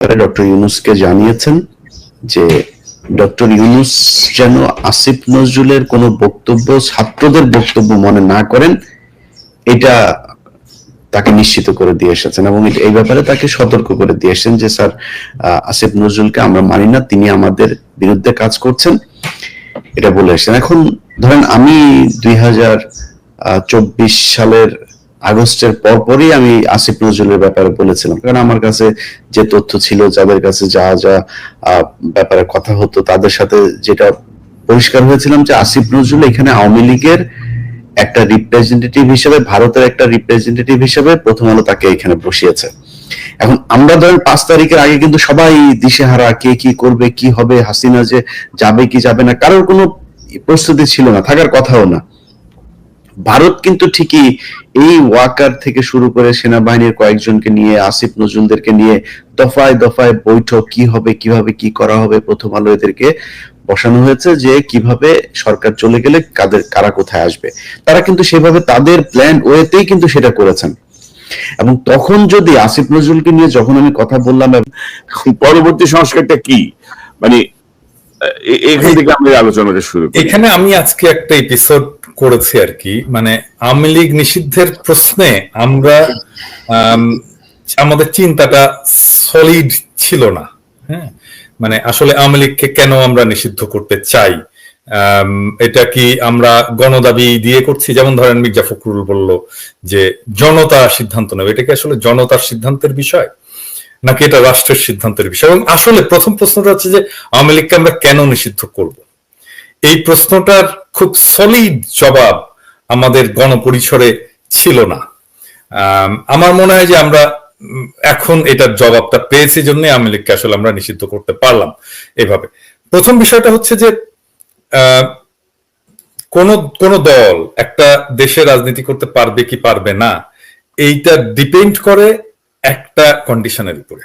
Doctor ইউনূসকে জানিয়েছেন যে doctor Yunus যেন আসিফ নজরুলের কোনো বক্তব্য ছাত্রদের বক্তব্য মনে না করেন, এটা তাকে নিশ্চিত করে দিয়ে এসেছেন এবং এই ব্যাপারে তাকে সতর্ক করে দিয়ে এসেছেন যে স্যার, আসিফ নজরুলকে আমরা মানি না, তিনি আমাদের বিরুদ্ধে কাজ করছেন, এটা বলে এসেছেন। এখন ধরেন আমি 2024 সালের আগস্টের পরপরই আমি আসিফ নজরুলের ব্যাপারে বলেছিলাম, কারণ আমার কাছে যে তথ্য ছিল, যাদের কাছে যা যা ব্যাপারে কথা হতো, তাদের সাথে যেটা পরিষ্কার হয়েছিলাম যে আসিফ নজরুল এখানে আওয়ামী লীগের একটা রিপ্রেজেন্টেটিভ হিসেবে, ভারতের একটা রিপ্রেজেন্টেটিভ হিসেবে প্রথম আলো তাকে এখানে বসিয়েছে। এখন আমরা ধরেন 5 তারিখের আগে কিন্তু সবাই দিশেহারা, কে কি করবে, কি হবে, হাসিনা যে যাবে কি যাবে না, কারোর কোনো প্রস্তুতি ছিল না, থাকার কথাও না। ভারত কিন্তু ঠিকই এই ওয়াকার থেকে শুরু করে সেনাবাহিনীর কয়েকজনকে নিয়ে, আসিফ নজরুলদেরকে নিয়ে দফায় দফায় বৈঠক, কি হবে, কিভাবে কি করা হবে, প্রথম আলো এদেরকে বসানো হয়েছে যে কিভাবে সরকার চলে গেলে কারা কোথায় আসবে। তারা কিন্তু সেভাবে তাদের প্ল্যান ওয়েতেই কিন্তু সেটা করেছেন। এবং তখন যদি আসিফ নজরুলকে নিয়ে যখন আমি কথা বললাম, পরবর্তী সংস্কারটা কি, মানে এখান থেকে আমি আলোচনাটা শুরু করি। এখানে আমি আজকে একটা এপিসোড করেছি আর কি, মানে আওয়ামী লীগ নিষিদ্ধের প্রশ্নে আমরা আমাদের চিন্তাটা সলিড ছিল না। হ্যাঁ, মানে আসলে আওয়ামী লীগকে কেন আমরা নিষিদ্ধ করতে চাই, এটা কি আমরা গণদাবি দিয়ে করছি? যেমন ধরেন মির্জা ফখরুল বলল যে জনতা সিদ্ধান্ত নেবে, এটা কি আসলে জনতার সিদ্ধান্তের বিষয় নাকি এটা রাষ্ট্রের সিদ্ধান্তের বিষয়? এবং আসলে প্রথম প্রশ্নটা হচ্ছে যে আওয়ামী লীগকে আমরা কেন নিষিদ্ধ করব, এই প্রশ্নটার খুব সলিড জবাব আমাদের গণপরিসরে ছিল না। আমার মনে হয় যে আমরা এখন এটার জবাবটা পেয়েছি জন্য আওয়ামী লীগকে আসলে আমরা নিষিদ্ধ করতে পারলাম এভাবে। প্রথম বিষয়টা হচ্ছে যে কোন দল একটা দেশে রাজনীতি করতে পারবে কি পারবে না, এইটা ডিপেন্ড করে একটা কন্ডিশনের উপরে।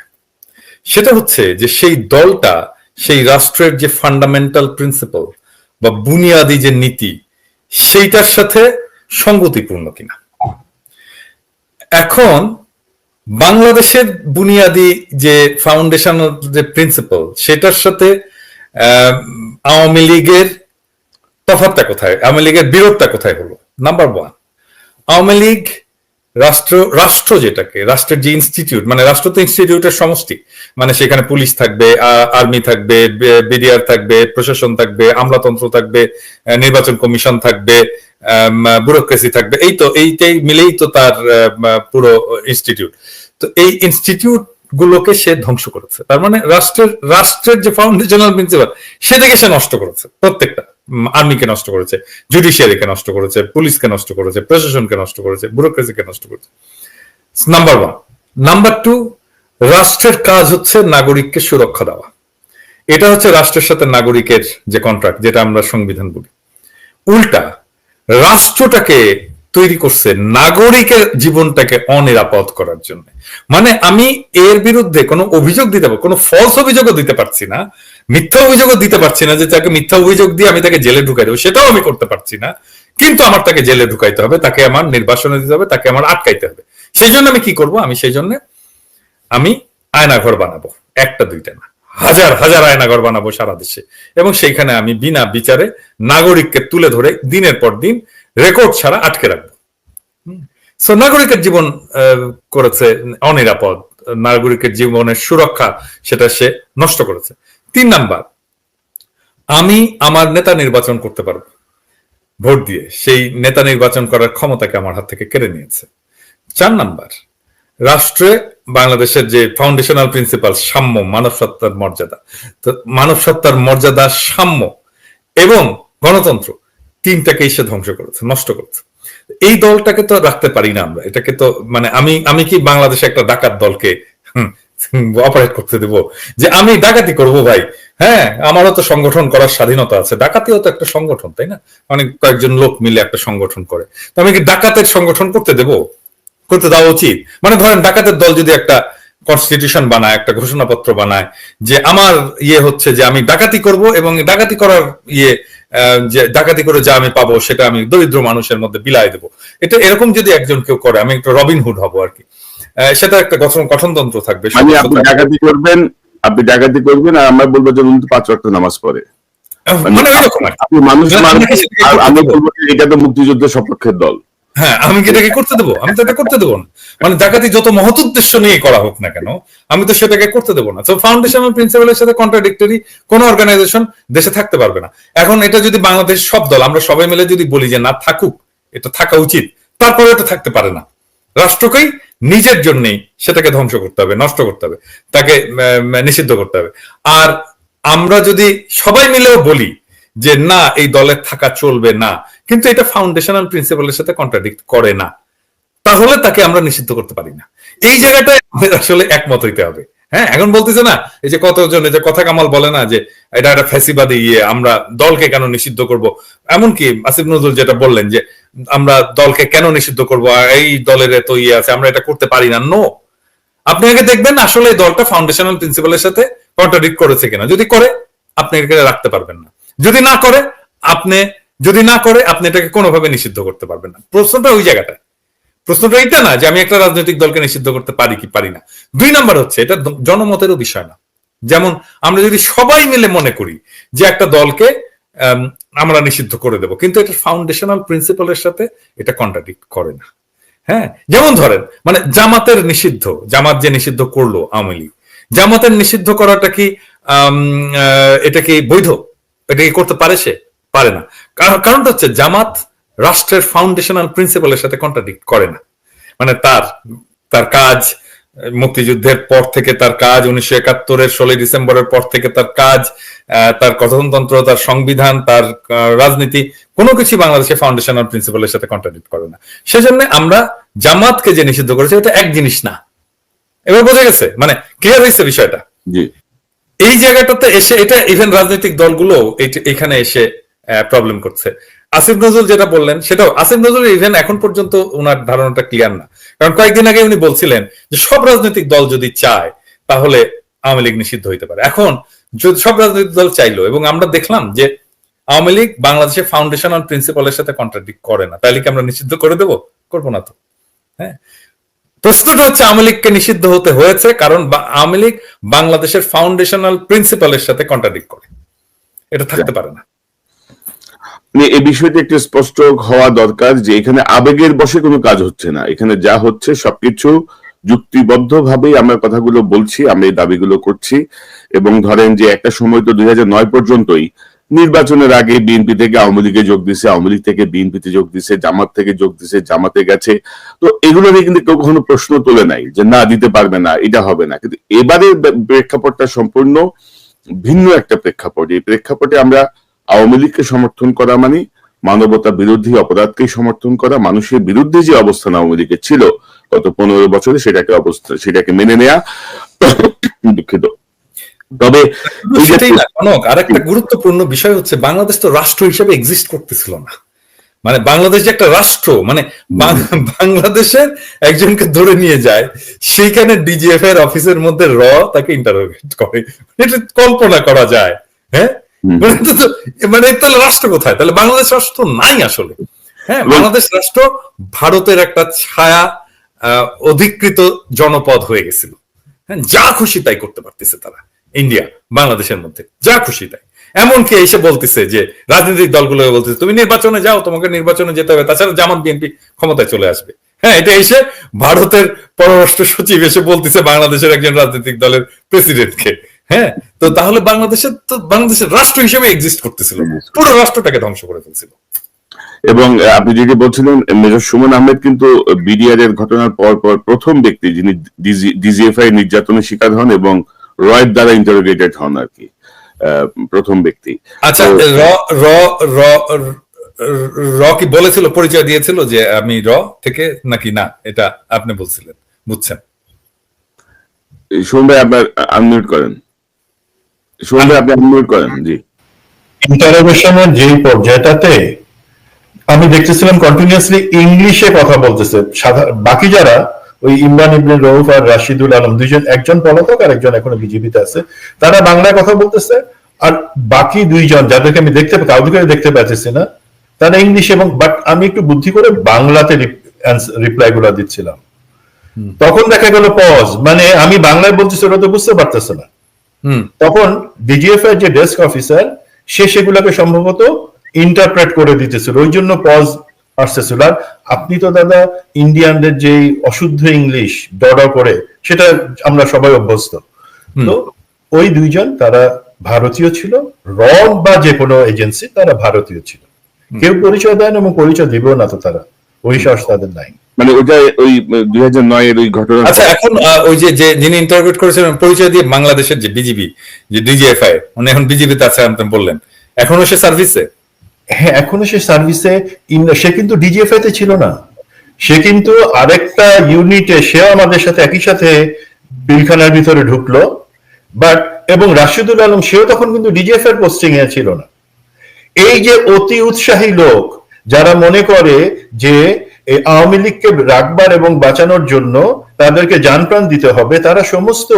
সেটা হচ্ছে যে সেই দলটা সেই রাষ্ট্রের যে ফান্ডামেন্টাল প্রিন্সিপাল বা বুনিয়াদি যে নীতি, সেইটার সাথে সঙ্গতিপূর্ণ কিনা। এখন বাংলাদেশের বুনিয়াদি যে ফাউন্ডেশনাল যে প্রিন্সিপাল, সেটার সাথে আওয়ামী লীগের তফাৎটা কোথায়, আওয়ামী লীগের বিরোধটা কোথায় হলো? নাম্বার ওয়ান, আওয়ামী লীগ রাষ্ট্র যেটাকে, রাষ্ট্রের যে ইনস্টিটিউট, মানে রাষ্ট্র তো ইনস্টিটিউটের সমষ্টি, মানে সেখানে পুলিশ থাকবে, আর্মি থাকবে, বিডিআর থাকবে, প্রশাসন থাকবে, আমলাতন্ত্র থাকবে, নির্বাচন কমিশন থাকবে, ব্যুরোক্রেসি থাকবে, এইটাই মিলেই তো তার পুরো ইনস্টিটিউট। তো এই ইনস্টিটিউট গুলোকে সে ধ্বংস করেছে। তার মানে রাষ্ট্রের যে ফাউন্ডেশনাল প্রিন্সিপাল সেটাকে সে নষ্ট করেছে। প্রত্যেকটা আর্মিকে নষ্ট করেছে, জুডিশিয়ারিকে নষ্ট করেছে, পুলিশকে নষ্ট করেছে, প্রশাসনকে নষ্ট করেছে, ব্যুরোক্রেসিকে নষ্ট করেছে। Number one. নাম্বার টু, রাষ্ট্রের কাজ হচ্ছে নাগরিককে সুরক্ষা দেওয়া। এটা হচ্ছে রাষ্ট্রের সাথে নাগরিকের যে কন্ট্রাক্ট, যেটা আমরা সংবিধান বলি। উল্টা রাষ্ট্রটাকে তৈরি করছে নাগরিকের জীবনটাকে অনিরাপদ করার জন্য। মানে আমি এর বিরুদ্ধে কোনো অভিযোগ দিতে পারবো, কোনো ফলস অভিযোগও দিতে পারছি না, মিথ্যা অভিযোগও দিতে পারছি না যে তাকে মিথ্যা অভিযোগ দিয়ে আমি তাকে জেলে ঢুকাই দেবো, সেটাও আমি করতে পারছি না। কিন্তু আমার তাকে জেলে ঢুকাইতে হবে, তাকে আমার নির্বাসনে দিতে হবে, তাকে আমার আটকাইতে হবে। সেই জন্য আমি কি করব, আমি আয়নাঘর বানাবো, একটা দুইটা না, হাজার হাজার আয়নাঘর বানাবো সারা দেশে, এবং সেইখানে আমি বিনা বিচারে নাগরিককে তুলে ধরে দিনের পর দিন রেকর্ড ছাড়া আটকে রাখবো। সো নাগরিকের জীবন করেছে অনিরাপদ, নাগরিকের জীবনের সুরক্ষা সেটা সে নষ্ট করেছে। 3 নাম্বার, আমি আমার নেতা নির্বাচন করতে পারবো ভোট দিয়ে, সেই নেতা নির্বাচন করার ক্ষমতাকে আমার হাত থেকে কেড়ে নিয়েছে। 4 নাম্বার, রাষ্ট্রে বাংলাদেশের যে ফাউন্ডেশনাল প্রিন্সিপাল সাম্য, মানব সত্তার মর্যাদা, তো মানব সত্তার মর্যাদা, সাম্য এবং গণতন্ত্র, তিনটাকেই সে ধ্বংস করেছে, নষ্ট করেছে। এই দলটাকে তো রাখতে পারি না আমরা। এটাকে তো মানে আমি কি বাংলাদেশে একটা ডাকাত দলকে অপারেট করতে দেব যে আমি ডাকাতি করব? ভাই, হ্যাঁ, আমারও তো সংগঠন করার স্বাধীনতা আছে, ডাকাতিও তো একটা সংগঠন, তাই না? অনেক কয়েকজন লোক মিলে একটা সংগঠন করে, তো আমি কি ডাকাতের সংগঠন করতে দেব? করতে দেওয়া উচিত? মানে ধরেন ডাকাতের দল যদি একটা কনস্টিটিউশন বানায়, একটা ঘোষণাপত্র বানায় যে আমার হচ্ছে যে আমি ডাকাতি করব, এবং ডাকাতি করার যে ডাকাতি করে যা আমি পাবো সেটা আমি দরিদ্র মানুষের মধ্যে বিলাই দেবো, এটা এরকম যদি একজন কেউ করে, আমি একটা রবিনহুড হব আর কি। সেটা একটা গঠনতন্ত্র থাকবে। মানে আপনি ডাকাতি করবেন আর আমরা বলবো যে উনি তো 5 ওয়াক্ত নামাজ পড়ে, মানে ওইরকম আর কি। আপনি মানুষ মারবেন আর আমি বলবো যে এটা তো মুক্তিযুদ্ধের সপক্ষের দল। হ্যাঁ, আমি কি এটাকে করতে দেবো? আমি তো এটা করতে দেবো না। মানে ডাকাতি যত মহৎ উদ্দেশ্য নিয়ে করা হোক না কেন, আমি তো সেটাকে করতে দেবো না। তো ফাউন্ডেশনাল প্রিন্সিপালের সাথে কন্ট্রাডিক্টরি কোন অর্গানাইজেশন দেশে থাকতে পারবে না। এখন এটা যদি বাংলাদেশ সব দল আমরা সবাই মিলে যদি বলি যে না থাকুক, এটা থাকা উচিত, তারপরে এটা থাকতে পারে না। রাষ্ট্রকেই নিজের জন্যই সেটাকে ধ্বংস করতে হবে, নষ্ট করতে হবে, তাকে নিষিদ্ধ করতে হবে। আর আমরা যদি সবাই মিলেও বলি যে না এই দলের থাকা চলবে না, কিন্তু এটা ফাউন্ডেশনাল প্রিন্সিপালের সাথে কন্ট্রাডিক্ট করে না, তাহলে তাকে আমরা নিষিদ্ধ করতে পারি না। এই জায়গাটায় আমাদের আসলে একমত হইতে হবে। হ্যাঁ, এখন বলতেছে না এই যে কতজন এই যে কথা কামাল বলে না যে এটা একটা ফ্যাসিবাদী আমরা দলকে কেন নিষিদ্ধ করব, এমনকি আসিফ নজরুল যেটা বললেন যে আমরা দলকে কেন নিষিদ্ধ করব, এই দলের এত আছে, আমরা এটা করতে পারি না। নো, আপনি আগে দেখবেন আসলে এই দলটা ফাউন্ডেশনাল প্রিন্সিপালের সাথে কন্ট্রাডিক্ট করেছে কিনা। যদি করে আপনি এটাকে রাখতে পারবেন না, যদি না করে আপনি এটাকে কোনোভাবে নিষিদ্ধ করতে পারবেন না। প্রশ্নটা ওই জায়গাটায়। প্রশ্নটা এটা না যে আমি একটা রাজনৈতিক দলকে নিষিদ্ধ করতে পারি কি পারি না। 2 নাম্বার হচ্ছে এটা জনমতেরও বিষয় না। যেমন আমরা যদি সবাই মিলে মনে করি যে একটা দলকে আমরা নিষিদ্ধ করে দেব, কিন্তু এটা ফাউন্ডেশনাল প্রিন্সিপালের সাথে এটা কন্ট্রাডিক্ট করে না। হ্যাঁ, যেমন ধরেন মানে জামাতের নিষিদ্ধ, জামাত যে নিষিদ্ধ করলো আওয়ামী লীগ, জামাতের নিষিদ্ধ করাটা কি এটা কি বৈধ? এটা কি করতে পারে? সে পারে না। কারণটা হচ্ছে জামাত রাষ্ট্রের ফাউন্ডেশনাল প্রিন্সিপালের সাথে কন্ট্রাডিক্ট করে না। মানে তার কাজ মুক্তিযুদ্ধের পর থেকে, তার কাজ 1971-এর 16 ডিসেম্বরের পর থেকে, তার কাজ, তার গঠনতন্ত্র, তার সংবিধান, তার রাজনীতি, কোনো কিছু বাংলাদেশের ফাউন্ডেশনাল প্রিন্সিপালের সাথে কন্ট্রাডিক্ট করে না। সেজন্য আমরা জামাতকে যে নিষিদ্ধ করেছি এটা এক জিনিস না। এবার বোঝা গেছে, মানে ক্লিয়ার হয়েছে বিষয়টা। এই জায়গাটাতে এসে এটা ইভেন রাজনৈতিক দলগুলো এখানে এসে প্রবলেম করছে। আসিফ নজরুল যেটা বললেন সেটাও, আসিফ নজরুল ইভেন এখন পর্যন্ত ওনার ধারণাটা ক্লিয়ার না। কারণ কয়েকদিন আগে উনি বলছিলেন যে সব রাজনৈতিক দল যদি চায় তাহলে আওয়ামী লীগ নিষিদ্ধ হইতে পারে। এখন যদি সব রাজনৈতিক দল চাইলো এবং আমরা দেখলাম যে আওয়ামী লীগ বাংলাদেশের ফাউন্ডেশনাল প্রিন্সিপালের সাথে কন্ট্রাডিক্ট করে না, তাহলে কি আমরা নিষিদ্ধ করে দেবো? করবো না তো। হ্যাঁ, প্রশ্নটা হচ্ছে আওয়ামী লীগকে নিষিদ্ধ হতে হয়েছে কারণ আওয়ামী লীগ বাংলাদেশের ফাউন্ডেশনাল প্রিন্সিপালের সাথে কন্ট্রাডিক্ট করে, এটা থাকতে পারে না। এই বিষয়টি একটু স্পষ্ট হওয়া দরকার যে এখানে আবেগের বশে কোনো কাজ হচ্ছে না। এখানে যা হচ্ছে সবকিছু যুক্তিবদ্ধ ভাবেই আমরা কথাগুলো বলছি, আমরা এই দাবিগুলো করছি। এবং ধরেন যে একটা সময় তো 2009 পর্যন্তই নির্বাচনের আগে বিএনপি থেকে আওয়ামী লীগে যোগ দিছে, আওয়ামী লীগ থেকে বিএনপিতে যোগ দিছে, জামাত থেকে যোগ দিছে, জামাতে গেছে। তো এগুলো নিয়ে কিন্তু কেউ কখনো প্রশ্ন তোলে নাই যে না দিতে পারবে না, এটা হবে না। কিন্তু এবারে প্রেক্ষাপটটা সম্পূর্ণ ভিন্ন একটা প্রেক্ষাপট। এই প্রেক্ষাপটে আমরা আওয়ামী লীগকে সমর্থন করা মানে মানবতা বিরোধী অপরাধকেই সমর্থন করা, মানুষের বিরুদ্ধে যে অবস্থান আওয়ামী লীগের ছিল গত 15 বছরে সেটাকে মেনে নেয়া। দুঃখিত। তবে সেটাই না, আরেকটা গুরুত্বপূর্ণ বিষয় হচ্ছে বাংলাদেশ তো রাষ্ট্র হিসেবে এক্সিস্ট করতেছিল না। মানে বাংলাদেশ যে একটা রাষ্ট্র, মানে বাংলাদেশের একজনকে ধরে নিয়ে যায়, সেইখানে ডিজিএফ এর অফিসের মধ্যে তাকে ইন্টারোগেট করে, এটা কল্পনা করা যায়? হ্যাঁ, মানে তাহলে রাষ্ট্র কোথায়? তাহলে বাংলাদেশ রাষ্ট্র নাই আসলে। হ্যাঁ, বাংলাদেশ রাষ্ট্র ভারতের একটা ছায়া অধিকৃত জনপদ হয়ে গেছিল। হ্যাঁ, যা খুশি তাই করতে পারতেছে তারা, ইন্ডিয়া বাংলাদেশের মধ্যে যা খুশি তাই। এমনকি এসে বলতেছে যে রাজনৈতিক দলগুলো বলতেছে তুমি নির্বাচনে যাও, তোমাকে নির্বাচনে যেতে হবে, তাছাড়া জামাত বিএনপি ক্ষমতায় চলে আসবে। হ্যাঁ, এটা এসে ভারতের পররাষ্ট্র সচিব এসে বলতেছে বাংলাদেশের একজন রাজনৈতিক দলের প্রেসিডেন্টকে। হ্যাঁ, তো তাহলে বাংলাদেশের রাষ্ট্র হিসেবে এক্সিস্ট করতেছিল, পুরো রাষ্ট্রটাকে ধ্বংস করে ফেলছিল। এবং আপনি যেটি বলছিলেন মেজর সুমন আহমেদ কিন্তু বিডিআর এর ঘটনার পর প্রথম ব্যক্তি যিনি ডিজিএফআই নির্যাতনের শিকার হন এবং রয়ের দ্বারা ইন্টারোগেটেড হন আর কি, প্রথম ব্যক্তি। আচ্ছা, র কি বলেছিল, পরিচয় দিয়েছিল যে আমি র থেকে নাকি না, এটা আপনি বলছিলেন, বুঝছেন? সুমন ভাই আপনার আনমিউট করেন, সুমন ভাই আপনি আনমিউট করেন। জি, ইন্টারোগেশনের যে পর্যায়টাতে আমি দেখতেছিলাম কন্টিনিউয়াসলি ইংলিশে কথা বলতেছে, বাকি যারা ওই ইমরান ইবনে রউফ আর রাশিদুল আলম দুইজন, একজন পলাতক আর একজন এখনো বিজেপিতে আছে, তারা বাংলায় কথা বলতেছে, আর বাকি দুইজন যাদেরকে আমি কাউকে দেখতে পাচ্ছি না তারা ইংলিশ, এবং বাট আমি একটু বুদ্ধি করে বাংলাতে রিপ্লাই গুলা দিচ্ছিলাম। তখন দেখা গেল পজ, মানে আমি বাংলায় বলতেছি ওরা তো বুঝতে পারতেছে না। তখন ডিজিএফ এর যে ডেস্ক অফিসার সে সেগুলোকে সম্ভবত ইন্টারপ্রেট করে দিতেছিল, ওই জন্য পজ আসতেছিল। আর আপনি তো দাদা ইন্ডিয়ানদের যে অশুদ্ধ ইংলিশ ডডা করে সেটা আমরা সবাই অভ্যস্ত। তো ওই দুইজন তারা ভারতীয় ছিল, র বা যে কোনো এজেন্সি তারা ভারতীয় ছিল, কেউ পরিচয় দেয় না এবং পরিচয় দিবেও না, তো তারা ওই সাহস তাদের নাই। মানে ওইটা ওই 2009 এর ওই ঘটনা। আচ্ছা, এখন ওই যে যিনি ইন্টারভিউ করেছিলেন পরিচয় দিয়ে বাংলাদেশের যে বিজিবি যে ডিজিএফআই, উনি এখন বিজিবিতে আছে আপনি বললেন, এখনো সে সার্ভিসে? হ্যাঁ, এখনো সে সার্ভিসে। সে কিন্তু ডিজিএফআই তে ছিল না, সে কিন্তু আরেকটা ইউনিটে, সেও আমাদের সাথে একই সাথে পিলখানার ভিতরে ঢুকলো। বাট এবং রাশিদুল আলম সেও তখন কিন্তু ডিজিএফ এর পোস্টিং এ ছিল না। এই যে অতি উৎসাহী লোক যারা মনে করে যে এই আওয়ামী লীগকে রাখবার এবং বাঁচানোর জন্য তাদেরকে জানপ্রাণ দিতে হবে, তারা সমস্ত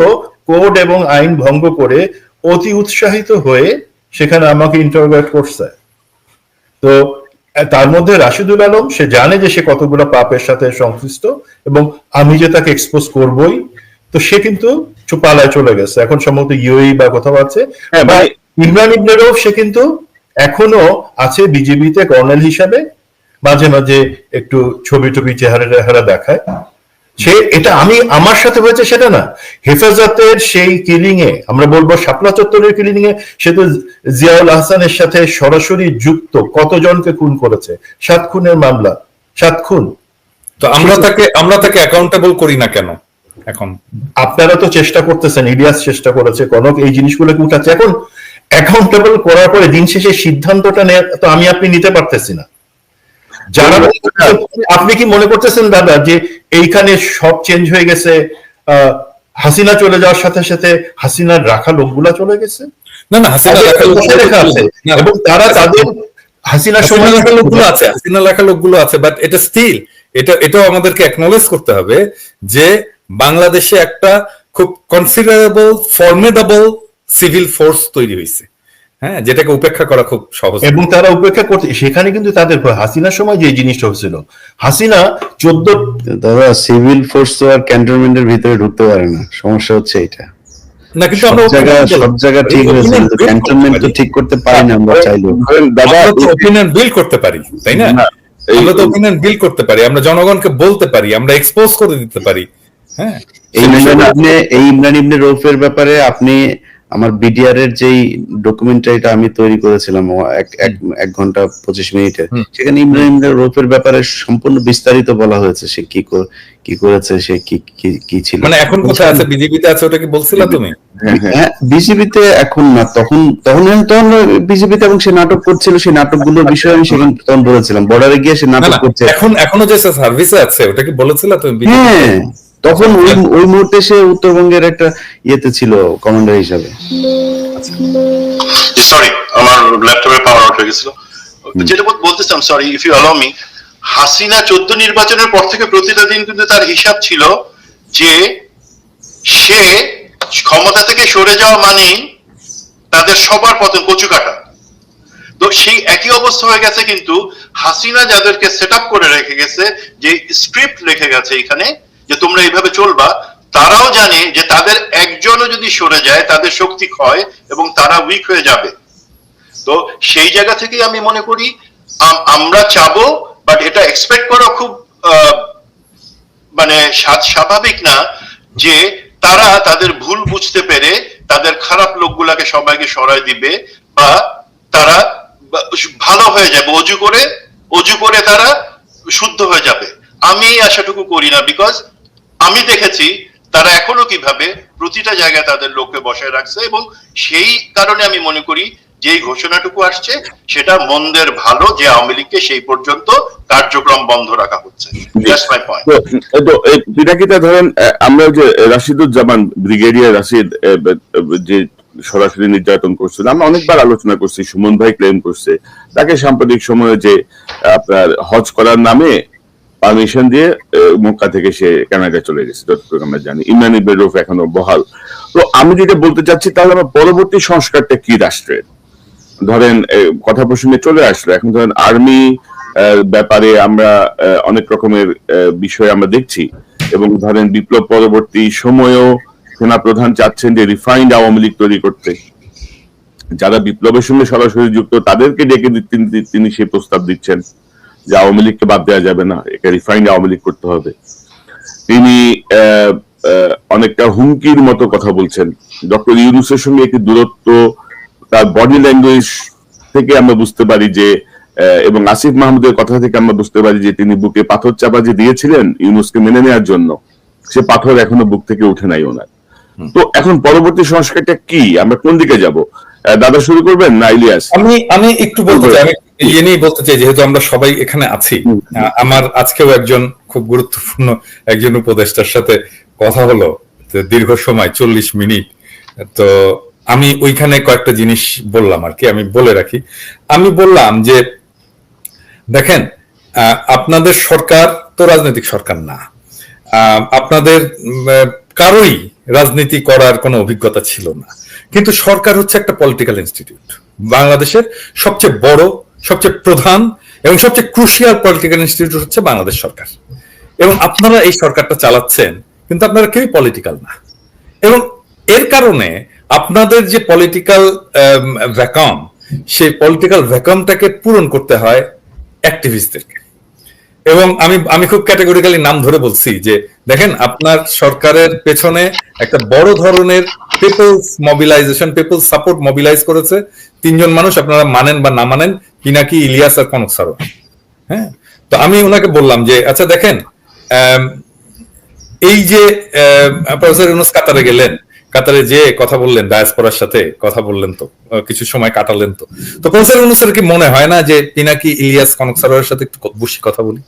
কোড এবং আইন ভঙ্গ করে অতি উৎসাহিত হয়ে সেখানে আমাকে ইন্টারোগেট করছে। তো তার মধ্যে রাশিদুল আলম, সে জানে যে সে কতগুলো পাপের সাথে সংশ্লিষ্ট এবং আমি যে তাকে এক্সপোজ করবই, তো সে কিন্তু পালায় চলে গেছে, এখন সম্ভবত ইউএই বা কোথাও আছে। ইমরান ইবনে রউফ সে কিন্তু এখনো আছে বিজেপিতে কর্নেল হিসাবে, মাঝে মাঝে একটু ছবি টবি চেহারা দেখায়। সে এটা আমি আমার সাথে হয়েছে সেটা না, হেফাজতের সেই কিলিং এ, আমরা বলবো শাপলা চত্বরের কিলিং এ সে তো জিয়াউল আহসানের সাথে সরাসরি যুক্ত, কতজনকে খুন করেছে, 7 খুনের মামলা, 7 খুন। তো আমরা তাকে অ্যাকাউন্টেবল করি না কেন এখন? আপনারা তো চেষ্টা করতেছেন, ইলিয়াস চেষ্টা করেছে, কনক এই জিনিসগুলোকে উঠাচ্ছে। এখন অ্যাকাউন্টেবল করার পরে দিন শেষে সিদ্ধান্তটা তো আমি আপনি নিতে পারতেছি না। যারা আপনি কি মনে করতেছেন দাদা যে এইখানে সব চেঞ্জ হয়ে গেছে, হাসিনা চলে যাওয়ার সাথে সাথে হাসিনার রাখা লোকগুলা চলে গেছে? না, হাসিনা লেখা আছে এবং তারা তাদের হাসিনার সময় রাখা লোকগুলো আছে, হাসিনা রাখা লোকগুলো আছে, বাট এটা স্টিল এটাও আমাদেরকে অ্যাকনলেজ করতে হবে যে বাংলাদেশে একটা খুব কনসিডারেবল ফর্মিডেবল সিভিল ফোর্স তৈরি হয়েছে, হ্যাঁ, যেটাকে উপেক্ষা করা খুব সহজ। এবং তারা উপেক্ষা করতে, সেখানে কিন্তু তাদের হাসিনার সময় যে জিনিসটা হচ্ছিল, হাসিনা 14 দাদা সিভিল ফোর্স তো আর ক্যান্টনমেন্টের ভিতরে ঢুকতে পারে না, সমস্যা হচ্ছে এটা। না, কিন্তু আমরা সব জায়গা ঠিক হয়েছে, কিন্তু ক্যান্টনমেন্ট তো ঠিক করতে পারি না আমরা চাইলেও। দাদা ওপিনিয়ন বিল্ড করতে পারি, তাই না? আমরা তো ওপিনিয়ন বিল্ড করতে পারি, আমরা জনগণকে বলতে পারি, আমরা এক্সপোজ করে দিতে পারি। হ্যাঁ, এই ইমরান ইবনে রউফের ব্যাপারে আপনি আমার বিডিআর এর যেই ডকুমেন্টারিটা আমি তৈরি করেছিলাম 1 ঘন্টা 25 মিনিটে, সেখানে ইমরান ইবনে রউফের ব্যাপারে সম্পূর্ণ বিস্তারিত বলা হয়েছে, সে কি করেছে, সে কি ছিল। মানে এখন কোথায় আছে? বিজেপিতে আছে, ওটা কি বলছিলা তুমি? হ্যাঁ, বিজেপিতে এখন না, তখন বিজেপিতে, এবং সে নাটক করছিল, সেই নাটকগুলোর বিষয়ে আমি সেখানে তখন বলেছিলাম, বর্ডারে গিয়ে সে নাটক করছে। এখনো যে সার্ভিসে আছে, ওটা কি বলেছিলা তুমি? হ্যাঁ, তখন ওই মুহূর্তে সে উত্তরবঙ্গের একটা ইয়েতে ছিল কমান্ডার হিসাবে। সরি, আমার ল্যাপটপের পাওয়ার আউট হয়ে গেছিল। যেটা বলতেছিলাম, sorry if you allow me, Hasina 14 নির্বাচনের পর থেকে প্রতিটা দিন কিন্তু তার হিসাব ছিল যে সে ক্ষমতা থেকে সরে যাওয়া মানেই তাদের সবার পতন, কচু কাটা। তো সেই একই অবস্থা হয়ে গেছে, কিন্তু হাসিনা যাদেরকে সেট আপ করে রেখে গেছে, যে স্ক্রিপ্ট লিখে গেছে এখানে যে তোমরা এইভাবে চলবা, তারাও জানে যে তাদের একজনও যদি সরে যায় তাদের শক্তি ক্ষয় এবং তারা উইক হয়ে যাবে। তো সেই জায়গা থেকেই আমি মনে করি আমরা চাবো, বাট এটা এক্সপেক্ট করা খুব মানে স্বাভাবিক না যে তারা তাদের ভুল বুঝতে পেরে তাদের খারাপ লোকগুলাকে সবাইকে সরাই দিবে, বা তারা ভালো হয়ে যাবে, অজু করে তারা শুদ্ধ হয়ে যাবে। আমি এই আশাটুকু করি না, বিকজ আমি দেখেছি তারা এখনো কিভাবে প্রতিটা জায়গায় তাদের লোককে বসায় রাখছে, এবং সেই কারণে আমি মনে করি যে ঘোষণাটুকু আসছে সেটা মন্দের ভালো, যে আওয়ামী লীগকে সেই পর্যন্ত কার্যক্রম বন্ধ রাখা হচ্ছে। That's my point. তো পিটাকিটা ধরেন, আমরা যে রাশিদুজ্জামান, ব্রিগেডিয়ার রাশিদ যে সরাসরি নির্যাতন করছিল, আমরা অনেকবার আলোচনা করছি, সুমন ভাই ক্লেম করছে তাকে সাম্প্রতিক সময়ে যে আপনার হজ করার নামে পারমিশন দিয়ে মক্কা থেকে সে কানাডা চলে গেছে, যতটুকু আমরা জানি। ইমরান ইবনে রউফ এখনো বহাল। তো আমি যেটা বলতে চাচ্ছি, তাহলে আমার পরবর্তী সংস্কারটা কি রাষ্ট্রের? ধরেন কথা প্রসঙ্গে চলে আসলো, এখন ধরেন আর্মি ব্যাপারে আমরা অনেক রকমের বিষয় আমরা দেখছি এবং ধরেন বিপ্লব পরবর্তী সময়েও সেনাপ্রধান চাচ্ছেন যে রিফাইন্ড আওয়ামী লীগ তৈরি করতে, যারা বিপ্লবের সঙ্গে সরাসরি যুক্ত তাদেরকে ডেকে তিনি সেই প্রস্তাব দিচ্ছেন যে আওয়ামী লীগকে বাদ দেওয়া যাবে না, একে রিফাইন্ড আওয়ামী লীগ করতে হবে। তিনি অনেকটা হুমকির মতো কথা বলছেন। ডক্টর ইউনূসের সঙ্গে একটি দূরত্ব তার বডি ল্যাঙ্গুয়েজ থেকে আমরা বুঝতে পারি যে, এবং আসিফ মাহমুদের কথা থেকে আমরা বুঝতে পারি যে তিনি বুকে পাথর চাপা যে দিয়েছিলেন ইউনূসকে মেনে নেওয়ার জন্য, সে পাথর এখনো বুক থেকে উঠে নাই ওনার। তো এখন পরবর্তী সংস্কারটা কি, আমরা কোন দিকে যাব? দাদা শুরু করবেন না ইলিয়াস? আমি একটু বলতে চাই, আমি ইয়ে নিয়ে বলতে চাই, যেহেতু আমরা সবাই এখানে আছি, আমার আজকেও একজন খুব গুরুত্বপূর্ণ একজন উপদেষ্টার সাথে কথা হলো দীর্ঘ সময় 40 মিনিট। তো আমি ওইখানে কয়েকটা জিনিস বললাম আর কি, আমি বলে রাখি। আমি বললাম যে দেখেন, আপনাদের সরকার তো রাজনৈতিক সরকার না, আপনাদের কারোই রাজনীতি করার কোনো অভিজ্ঞতা ছিল না, কিন্তু সরকার হচ্ছে একটা পলিটিক্যাল ইনস্টিটিউট। বাংলাদেশের সবচেয়ে বড়, সবচেয়ে প্রধান এবং সবচেয়ে ক্রুশিয়াল পলিটিক্যাল ইনস্টিটিউট হচ্ছে বাংলাদেশ সরকার। এবং আপনারা এই সরকারটা চালাচ্ছেন, কিন্তু আপনারা কেউই পলিটিক্যাল না। এবং এর কারণে আপনাদের যে পলিটিক্যাল ভ্যাকাম, সেই পলিটিক্যাল ভ্যাকামটাকে পূরণ করতে হয় অ্যাক্টিভিস্টদেরকে। এবং আমি খুব ক্যাটেগরিক্যালি নাম ধরে বলছি যে দেখেন, আপনার সরকারের পেছনে একটা বড় ধরনের peoples mobilization, peoples support mobilize করেছে 3 জন মানুষ, আপনারা মানেন বা না মানেন, পিনাকি, ইলিয়াস আর কনক সারোয়ার। হ্যাঁ, তো আমি ওনাকে বললাম যে আচ্ছা দেখেন, এই যে প্রফেসর ইউনূস কাতারে গেলেন, কাতারে যে কথা বললেন, ডায়াসপোরার সাথে কথা বললেন, তো কিছু সময় কাটালেন, তো প্রফেসর ইউনূসের কি মনে হয় না যে পিনাকি, ইলিয়াস, কনক সারোয়ারের সাথে একটু বসে কথা বলি,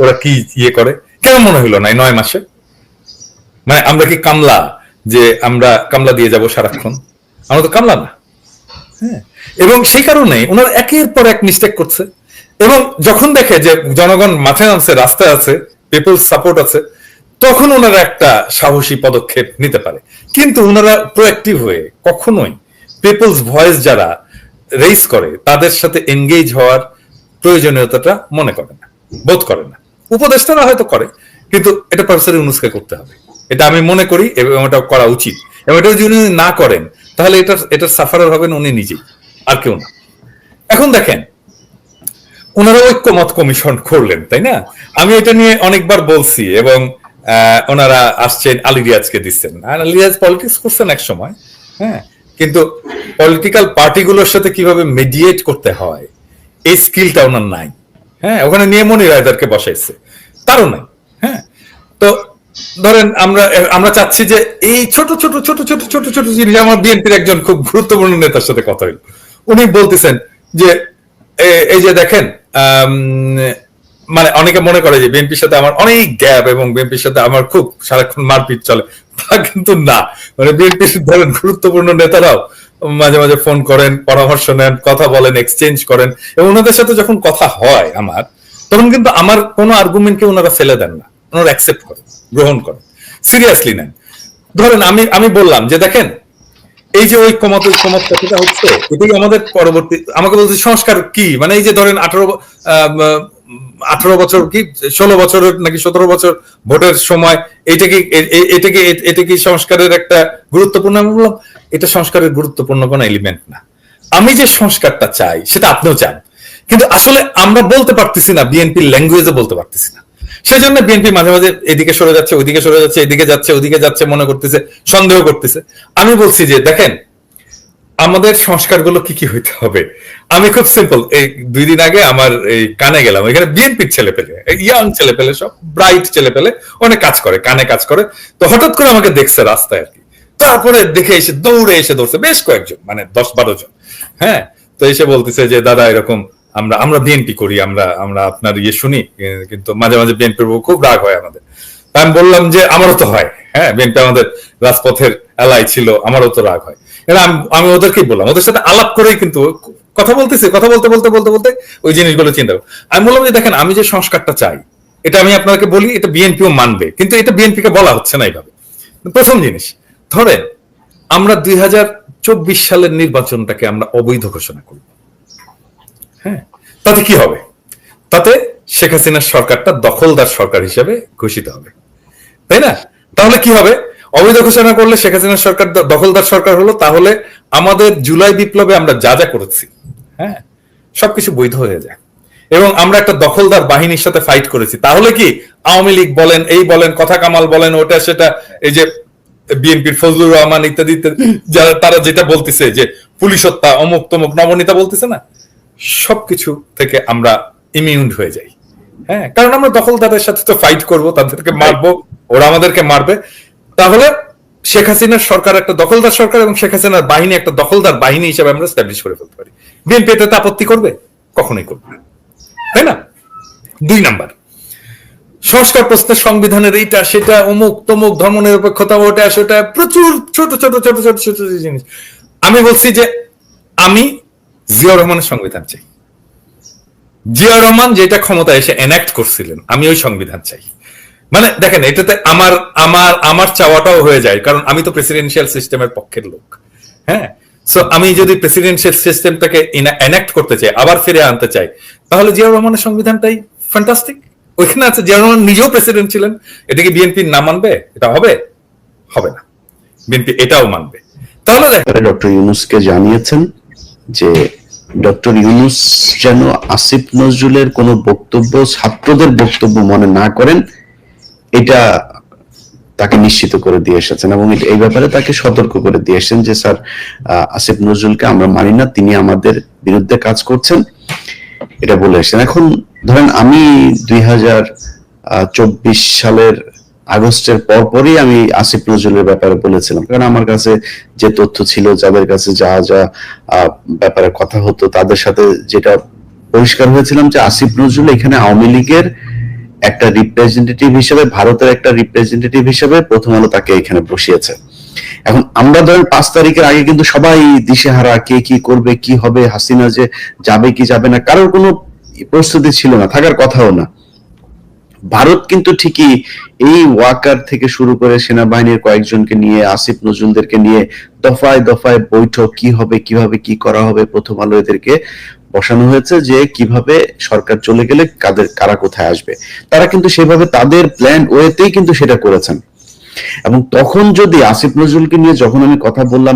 ওরা কি ইয়ে করে? কেন মনে হইলো না 9 মাসে? মানে আমরা কি কামলা, যে আমরা কামলা দিয়ে যাব সারাক্ষণ? আমরা তো কামলা না। হ্যাঁ, এবং সেই কারণে ওনারা একের পর এক মিস্টেক করছে। এবং যখন দেখে যে জনগণ মাঠে নামছে, রাস্তায় আছে, পিপলস সাপোর্ট আছে, তখন ওনারা একটা সাহসী পদক্ষেপ নিতে পারে। কিন্তু ওনারা প্রোঅ্যাক্টিভ হয়ে কখনোই পিপলস ভয়েস যারা রেইজ করে তাদের সাথে এনগেজ হওয়ার প্রয়োজনীয়তাটা মনে করে না, বোধ করে না। উপদেষ্টারা হয়তো করে, কিন্তু এটা প্রফেসর ইউনূসকে করতে হবে, এটা আমি মনে করি, এবং এটা করা উচিত। এবং এটা যদি উনি না করেন, তাহলে এটার সাফারার হবেন উনি নিজেই, আর কেউ না। এখন দেখেন, ওনারা ঐক্যমত কমিশন করলেন, তাই না? আমি এটা নিয়ে অনেকবার বলছি, এবং ওনারা আসছেন, আলী রিয়াজকে দিচ্ছেন। আলী রিয়াজ পলিটিক্স করছেন এক সময়, হ্যাঁ, কিন্তু পলিটিক্যাল পার্টিগুলোর সাথে কিভাবে মিডিয়েট করতে হয় এই স্কিলটা ওনার নাই। হ্যাঁ, ওখানে নিয়ে মনির রায়দারকে বসাইছে, তারও নাই। হ্যাঁ, তো ধরেন আমরা চাচ্ছি যে এই ছোট ছোট ছোট ছোট ছোট ছোট জিনিস। আমার বিএনপির একজন খুব গুরুত্বপূর্ণ নেতার সাথে কথা হইল, উনি বলতেছেন যে এই যে দেখেন, মানে অনেকে মনে করে যে বিএনপির সাথে আমার অনেক গ্যাপ এবং বিএনপির সাথে আমার খুব সারাক্ষণ মারপিট চলে, তা কিন্তু না। মানে বিএনপির ধরেন গুরুত্বপূর্ণ নেতারাও মাঝে মাঝে ফোন করেন, পরামর্শ নেন, কথা বলেন, এক্সচেঞ্জ করেন, এবং ওনাদের সাথে যখন কথা হয় আমার, তখন কিন্তু আমার কোনো আর্গুমেন্টকে ওনারা ফেলে দেন না, ওনারা অ্যাকসেপ্ট করেন, গ্রহণ করেন, সিরিয়াসলি নেন। ধরেন আমি বললাম যে দেখেন, এই যে ঐক্যমত কথাটা হচ্ছে, এটাই আমাদের পরবর্তী, আমাকে বলছে সংস্কার কি, মানে এই যে ধরেন 18 বছর কি 16 বছরের নাকি 17 বছর ভোটের সময়, এটা কি সংস্কারের একটা গুরুত্বপূর্ণ? আমি বললাম এটা সংস্কারের গুরুত্বপূর্ণ কোন এলিমেন্ট না। আমি যে সংস্কারটা চাই সেটা আপনিও চান, কিন্তু আসলে আমরা বলতে পারতেছি না, বিএনপির ল্যাঙ্গুয়েজে বলতে পারতেছি না। সেজন্য বিএনপি মাঝে মাঝে এদিকে সরে যাচ্ছে, ওইদিকে সরে যাচ্ছে, এদিকে যাচ্ছে, ওদিকে যাচ্ছে, মনে করতেছে, সন্দেহ করতেছে। আমি বলছি যে দেখেন, আমাদের সংস্কারগুলো কি কি হইতে হবে। আমি খুব সিম্পল, এই 2 দিন আগে আমার এই কানে গেলাম, এখানে বিএনপির ছেলে পেলে, ইয়াং ছেলে পেলে, সব ব্রাইট ছেলে পেলে, অনেক কাজ করে, কানে কাজ করে। তো হঠাৎ করে আমাকে দেখছে রাস্তায় আর কি, তারপরে দেখে এসে দৌড়ে এসে ধরছে বেশ কয়েকজন, মানে 10-12 জন। হ্যাঁ, তো এসে বলতেছে যে দাদা এরকম আমরা বিএনপি করি, আমরা আপনার ইয়ে শুনি, কিন্তু মাঝে মাঝে বিএনপির খুব রাগ হয় আমাদের। আমি বললাম যে আমারও তো হয়, হ্যাঁ, বিএনপি আমাদের রাজপথের এলাই ছিল, আমারও তো রাগ হয়। আমি ওদেরকেই বললাম, ওদের সাথে আলাপ করেই কিন্তু কথা বলতেছি, কথা বলতে বলতে বলতে বলতে ওই জিনিসগুলো চিন্তা করি। আমি বললাম যে দেখেন, আমি যে সংস্কারটা চাই, এটা আমি আপনাকে বলি, এটা বিএনপিও মানবে, কিন্তু এটা বিএনপিকে বলা হচ্ছে না এইভাবে। প্রথম জিনিস, ধরেন আমরা 2024 সালের নির্বাচনটাকে আমরা অবৈধ ঘোষণা করব। হ্যাঁ, তাতে কি হবে? তাতে শেখ হাসিনার সরকারটা দখলদার সরকার হিসেবে ঘোষিত হবে। তাই না? তাহলে কি হবে? অবৈধ ঘোষণা করলে শেখ হাসিনা সরকার দখলদার সরকার হলো, তাহলে আমাদের জুলাই বিপ্লবে আমরা যা যা করেছি, হ্যাঁ, সবকিছু বৈধ হয়ে যায়। এবং আমরা একটা দখলদার বাহিনীর সাথে ফাইট করেছি, তাহলে কি আওয়ামী লীগ বলেন, এই বলেন, কথা কামাল বলেন, ওটা সেটা, এই যে বিএনপির ফজলুর রহমান ইত্যাদি ইত্যাদি, যারা তারা যেটা বলতেছে যে পুলিশ হত্যা অমুক তমুক নবনীতা বলতেছে না, সবকিছু থেকে আমরা ইমিউন হয়ে যাই। হ্যাঁ, কারণ আমরা দখলদারের সাথে তো ফাইট করব, তাদেরকে মারবো, ওরা আমাদেরকে মারবে। তাহলে শেখ হাসিনার সরকার একটা দখলদার সরকার এবং শেখ হাসিনার বাহিনী একটা দখলদার বাহিনী হিসেবে আমরা স্ট্যাবলিশ করে ফেলতে পারি। বিএনপি এটাতে আপত্তি করবে? কখনোই করবে না, তাই না? 2 নাম্বার, সংস্কার প্রস্তাব সংবিধানের এইটা সেটা অমুক তমুক ধর্মনিরপেক্ষতা ওটা সেটা প্রচুর ছোট ছোট ছোট ছোট ছোট জিনিস। আমি বলছি যে আমি জিয়াউর রহমানের সংবিধান চাই। জিয়াউর রহমান যেটা ক্ষমতায় এসে এনাক্ট করছিলেন, আমি ওই সংবিধান চাই। মানে দেখেন, এটাতে আমার আমার আমার চাওয়াটাও হয়ে যায়, কারণ আমি তো প্রেসিডেন্সিয়াল সিস্টেমের পক্ষের লোক। হ্যাঁ, সো আমি যদি প্রেসিডেন্সিয়াল সিস্টেমটাকে এনাক্ট করতে চাই, আবার ফিরে আনতে চাই, তাহলে জিয়াউর রহমানের সংবিধানটাই ফ্যান্টাস্টিক। ওইখানে আছে, জিয়াউর রহমান নিজেও প্রেসিডেন্ট ছিলেন। এটাকে বিএনপি না মানবে? এটা হবে? হবে না। বিএনপি এটাও মানবে। তাহলে ডক্টর ইউনূসকে জানিয়েছেন যে ডক্টর ইউনূস যেন আসিফ নজরুলের কোনো বক্তব্য ছাত্রদের বক্তব্য মনে না করেন, এটা তাকে নিশ্চিত করে দিয়ে এসেছেন এবং এই ব্যাপারে তাকে সতর্ক করে দিয়ে এসেছেন যে স্যার, আসিফ নজরুলকে আমরা মানি না, তিনি আমাদের বিরুদ্ধে কাজ করছেন, এটা বলে এসেছেন। এখন ধরেন আমি 2024 সালের আগস্টের পরপরই আমি আসিফ নজরুলের ব্যাপারে বলেছিলাম, কারণ আমার কাছে যে তথ্য ছিল, যাদের কাছে যা যা ব্যাপারে কথা হতো, তাদের সাথে যেটা পরিষ্কার হয়েছিলাম যে আসিফ নজরুল এখানে আওয়ামী লীগের একটা রিপ্রেজেন্টেটিভ হিসেবে, ভারতের একটা রিপ্রেজেন্টেটিভ হিসেবে প্রথম আলো তাকে এখানে বসিয়েছে। এখন আমরা ধরেন 5 তারিখের আগে কিন্তু সবাই দিশেহারা, কে কি করবে, কি হবে, হাসিনা যে যাবে কি যাবে না, কারোর কোনো প্রস্তুতি ছিল না, থাকার কথাও না। ভারত কিন্তু ঠিকই এই ওয়াকার থেকে শুরু করে সেনাবাহিনীর কয়েকজনকে নিয়ে, আসিফ নজরুলদেরকে নিয়ে দফায় দফায় বৈঠক, কি হবে, কিভাবে কি করা হবে, প্রথম আলো এদেরকে বসানো হয়েছে যে কিভাবে সরকার চলে গেলে কারা কোথায় আসবে। তারা কিন্তু সেভাবে তাদের প্ল্যান ওয়েতেই কিন্তু সেটা করেছেন। এবং তখন যদি আসিফ নজরুলকে নিয়ে যখন আমি কথা বললাম